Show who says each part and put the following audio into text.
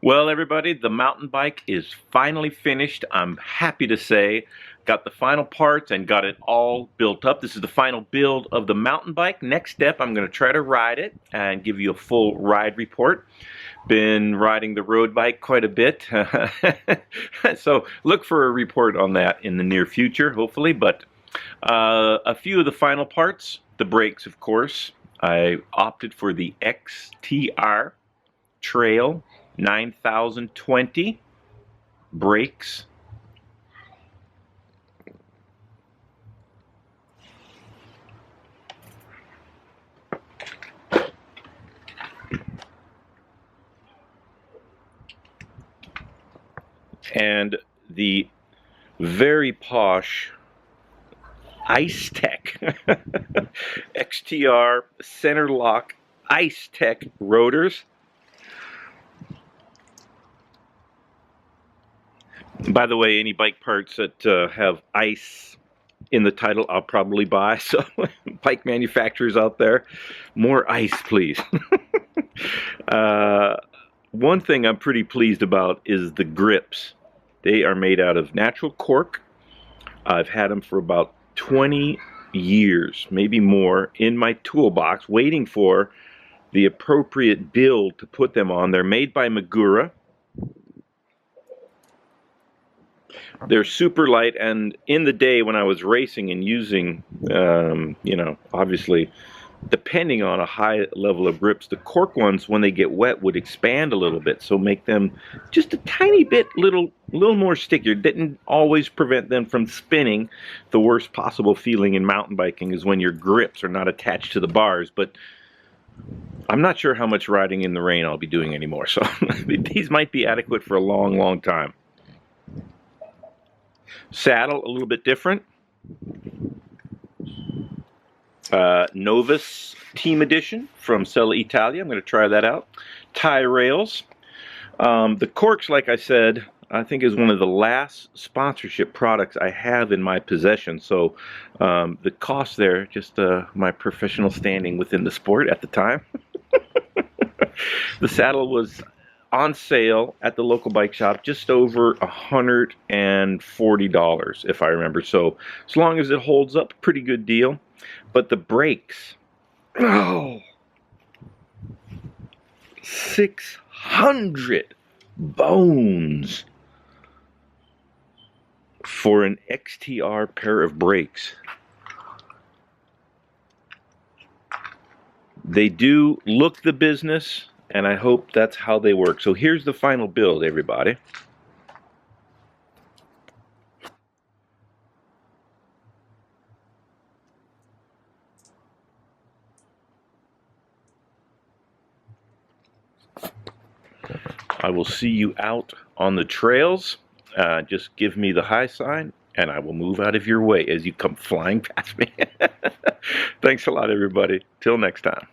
Speaker 1: Well, everybody, the mountain bike is finally finished. I'm happy to say, got the final parts and got it all built up. This is the final build of the mountain bike. Next step, I'm going to try to ride it and give you a full ride report. Been riding the road bike quite a bit, so look for a report on that in the near future, hopefully. But a few of the final parts, the brakes, of course. I opted for the XTR Trail 9020 brakes. And the very posh Ice Tech XTR center lock Ice Tech rotors. By the way, any bike parts that have ice in the title, I'll probably buy. So, bike manufacturers out there, more ice, please. One thing I'm pretty pleased about is the grips. They are made out of natural cork. I've had them for about 20 years, maybe more, in my toolbox, waiting for the appropriate build to put them on. They're made by Magura. They're super light, and in the day when I was racing and using, you know, obviously, depending on a high level of grips, the cork ones, when they get wet, would expand a little bit, so make them just a tiny bit, little more stickier. Didn't always prevent them from spinning. The worst possible feeling in mountain biking is when your grips are not attached to the bars, but I'm not sure how much riding in the rain I'll be doing anymore, so these might be adequate for a long, long time. Saddle, a little bit different. Novus Team Edition from Sella Italia. I'm going to try that out. Tie rails. The corks, like I said, I think is one of the last sponsorship products I have in my possession. So the cost there, just my professional standing within the sport at the time. The saddle was on sale at the local bike shop, just over $140, if I remember. So as long as it holds up, pretty good deal. But the brakes, oh, 600 bones for an XTR pair of brakes. They do look the business, and I hope that's how they work. So here's the final build, everybody. I will see you out on the trails. Just give me the high sign, and I will move out of your way as you come flying past me. Thanks a lot, everybody. Till next time.